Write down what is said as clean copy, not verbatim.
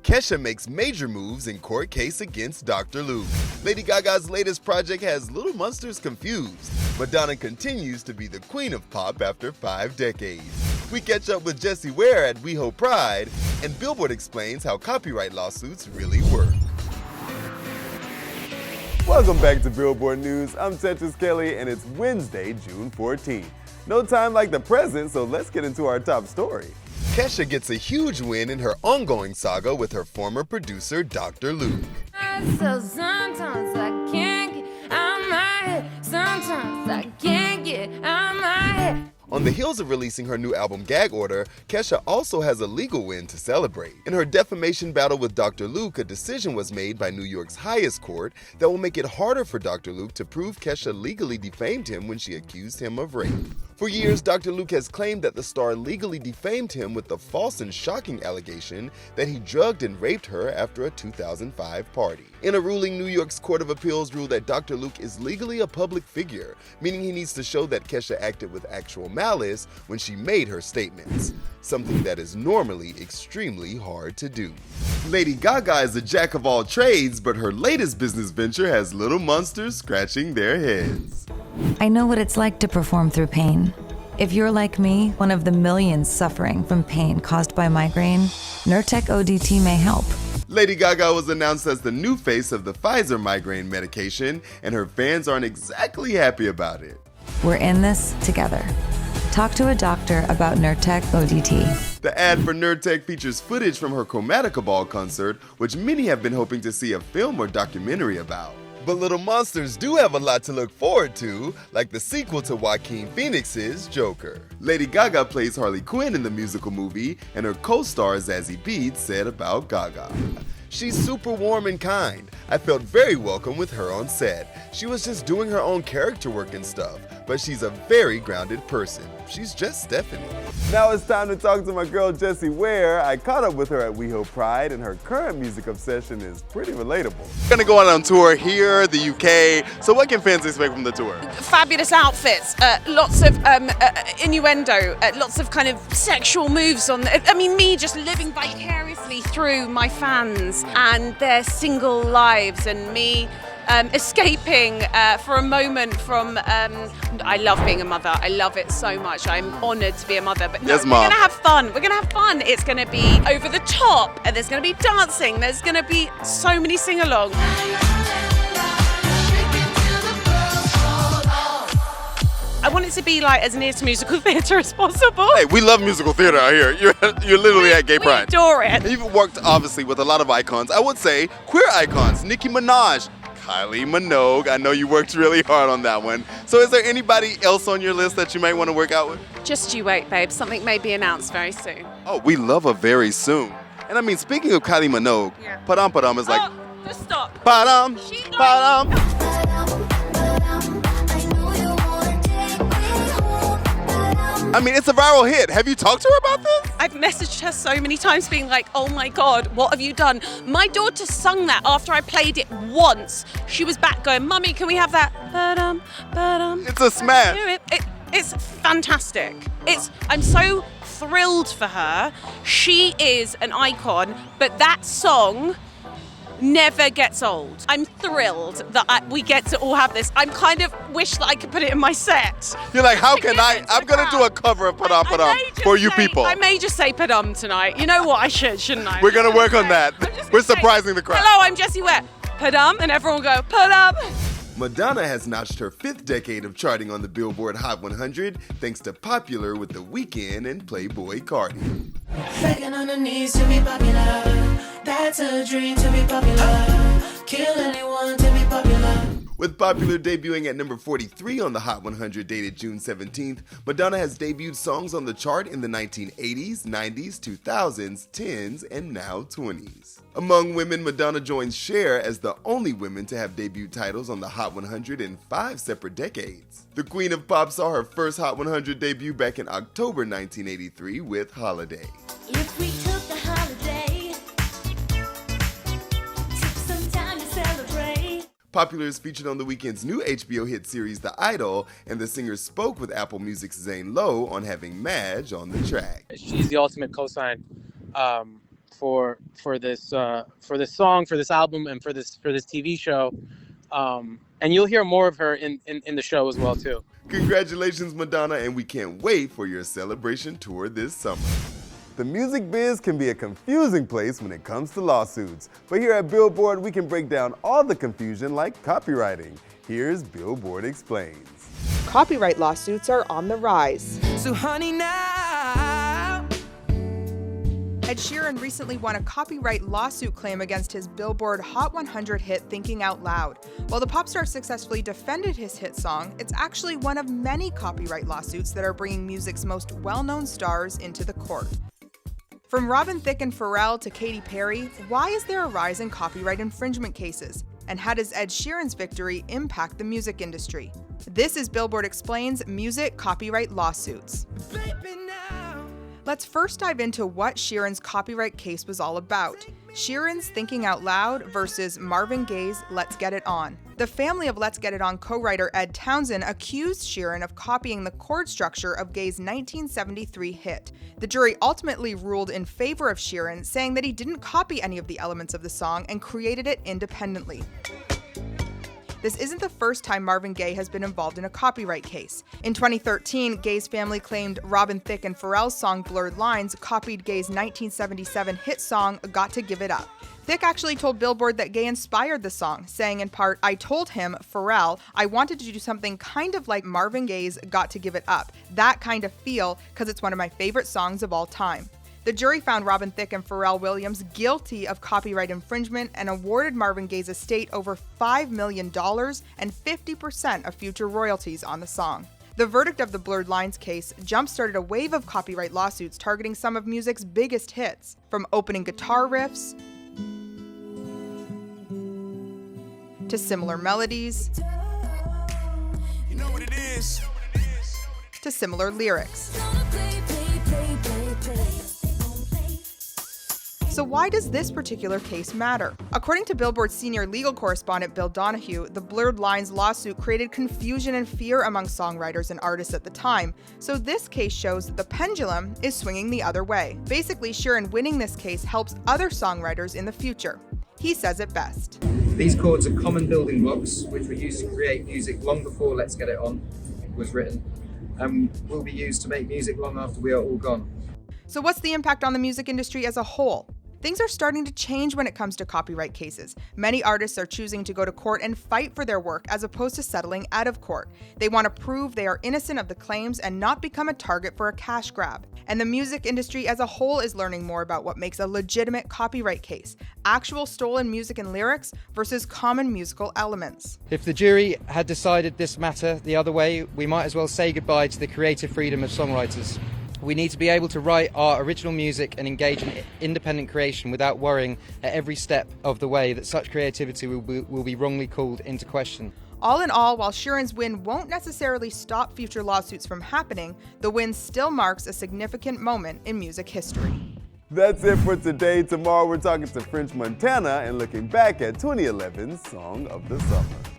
Kesha makes major moves in court case against Dr. Luke. Lady Gaga's latest project has little monsters confused. Madonna continues to be the queen of pop after 5 decades. We catch up with Jessie Ware at We Hope Pride, and Billboard explains how copyright lawsuits really work. Welcome back to Billboard News. I'm Tetris Kelly, and it's Wednesday, June 14th. No time like the present, so let's get into our top story. Kesha gets a huge win in her ongoing saga with her former producer, Dr. Luke. So sometimes I can't get out my head. Sometimes I can't get out my head. On the heels of releasing her new album Gag Order, Kesha also has a legal win to celebrate. In her defamation battle with Dr. Luke, a decision was made by New York's highest court that will make it harder for Dr. Luke to prove Kesha legally defamed him when she accused him of rape. For years, Dr. Luke has claimed that the star legally defamed him with the false and shocking allegation that he drugged and raped her after a 2005 party. In a ruling, New York's Court of Appeals ruled that Dr. Luke is legally a public figure, meaning he needs to show that Kesha acted with actual malice when she made her statements, something that is normally extremely hard to do. Lady Gaga is a jack of all trades, but her latest business venture has little monsters scratching their heads. I know what it's like to perform through pain. If you're like me, one of the millions suffering from pain caused by migraine, Nurtec ODT may help. Lady Gaga was announced as the new face of the Pfizer migraine medication, and her fans aren't exactly happy about it. We're in this together. Talk to a doctor about Nurtec ODT. The ad for Nurtec features footage from her Chromatica Ball concert, which many have been hoping to see a film or documentary about. But little monsters do have a lot to look forward to, like the sequel to Joaquin Phoenix's Joker. Lady Gaga plays Harley Quinn in the musical movie, and her co-star Zazie Beetz said about Gaga, "She's super warm and kind. I felt very welcome with her on set. She was just doing her own character work and stuff, but she's a very grounded person. She's just Stephanie." Now it's time to talk to my girl Jessie Ware. I caught up with her at We Hope Pride, and her current music obsession is pretty relatable. We're gonna go on tour here, the UK. So what can fans expect from the tour? Fabulous outfits, lots of innuendo, lots of kind of sexual moves me just living vicariously through my fans and their single lives, and me escaping for a moment from, I love being a mother. I love it so much. I'm honored to be a mother, but no, yes, we're gonna have fun. We're gonna have fun. It's gonna be over the top, and there's gonna be dancing. There's gonna be so many sing-alongs. I want it to be like as near to musical theatre as possible. Hey, we love musical theatre out here. You're literally at Gay Pride. We adore it. And you've worked obviously with a lot of icons. I would say queer icons. Nicki Minaj, Kylie, Minogue. I know you worked really hard on that one. So is there anybody else on your list that you might want to work out with? Just you wait, babe. Something may be announced very soon. Oh, we love her very soon. And I mean, speaking of Kylie Minogue, yeah. Padam Padam is like... Oh, just stop. Padam, Padam. I mean, it's a viral hit. Have you talked to her about this? I've messaged her so many times being like, oh my God, what have you done? My daughter sung that after I played it once. She was back going, Mummy, can we have that? Ba-dum, ba-dum. It's a smash. It's fantastic. I'm so thrilled for her. She is an icon, but that song never gets old. I'm thrilled that we get to all have this. I'm kind of wish that I could put it in my set. You're like, how can I? I'm going to do a cover of Padam Padam for you people. I may just say Padam tonight. You know what? I should, shouldn't I? We're going to work on that. We're surprising the crowd. Hello, I'm Jessie Ware. Padam, and everyone will go, Padam. Madonna has notched her 5th decade of charting on the Billboard Hot 100 thanks to Popular with The Weeknd and Playboy Cardi. Begging on the knees to be popular. That's a dream to be popular. Kill anyone to be popular. With Popular debuting at number 43 on the Hot 100 dated June 17th, Madonna has debuted songs on the chart in the 1980s, 90s, 2000s, 10s, and now 20s. Among women, Madonna joins Cher as the only women to have debuted titles on the Hot 100 in 5 separate decades. The Queen of Pop saw her first Hot 100 debut back in October 1983 with Holiday. If we took the holiday, took some time to celebrate. Popular is featured on The Weeknd's new HBO hit series The Idol, and the singer spoke with Apple Music's Zane Lowe on having Madge on the track. She's the ultimate cosign for this song, for this album, and for this TV show. And you'll hear more of her in the show as well too. Congratulations, Madonna, and we can't wait for your celebration tour this summer. The music biz can be a confusing place when it comes to lawsuits, but here at Billboard, we can break down all the confusion like copywriting. Here's Billboard Explains. Copyright lawsuits are on the rise. So honey now. Ed Sheeran recently won a copyright lawsuit claim against his Billboard Hot 100 hit Thinking Out Loud. While the pop star successfully defended his hit song, it's actually one of many copyright lawsuits that are bringing music's most well-known stars into the court. From Robin Thicke and Pharrell to Katy Perry, why is there a rise in copyright infringement cases? And how does Ed Sheeran's victory impact the music industry? This is Billboard Explains Music Copyright Lawsuits. Let's first dive into what Sheeran's copyright case was all about. Sheeran's Thinking Out Loud versus Marvin Gaye's Let's Get It On. The family of Let's Get It On co-writer Ed Townsend accused Sheeran of copying the chord structure of Gaye's 1973 hit. The jury ultimately ruled in favor of Sheeran, saying that he didn't copy any of the elements of the song and created it independently. This isn't the first time Marvin Gaye has been involved in a copyright case. In 2013, Gaye's family claimed Robin Thicke and Pharrell's song Blurred Lines copied Gaye's 1977 hit song Got to Give It Up. Thicke actually told Billboard that Gaye inspired the song, saying in part, "I told him, Pharrell, I wanted to do something kind of like Marvin Gaye's Got to Give It Up, that kind of feel, because it's one of my favorite songs of all time." The jury found Robin Thicke and Pharrell Williams guilty of copyright infringement and awarded Marvin Gaye's estate over $5 million and 50% of future royalties on the song. The verdict of the Blurred Lines case jump-started a wave of copyright lawsuits targeting some of music's biggest hits, from opening guitar riffs to similar melodies to similar lyrics. So why does this particular case matter? According to Billboard's senior legal correspondent Bill Donahue, the Blurred Lines lawsuit created confusion and fear among songwriters and artists at the time. So this case shows that the pendulum is swinging the other way. Basically, Sheeran winning this case helps other songwriters in the future. He says it best. These chords are common building blocks which were used to create music long before Let's Get It On was written, and will be used to make music long after we are all gone. So what's the impact on the music industry as a whole? Things are starting to change when it comes to copyright cases. Many artists are choosing to go to court and fight for their work as opposed to settling out of court. They want to prove they are innocent of the claims and not become a target for a cash grab. And the music industry as a whole is learning more about what makes a legitimate copyright case: actual stolen music and lyrics versus common musical elements. If the jury had decided this matter the other way, we might as well say goodbye to the creative freedom of songwriters. We need to be able to write our original music and engage in independent creation without worrying at every step of the way that such creativity will be wrongly called into question. All in all, while Sheeran's win won't necessarily stop future lawsuits from happening, the win still marks a significant moment in music history. That's it for today. Tomorrow we're talking to French Montana and looking back at 2011's Song of the Summer.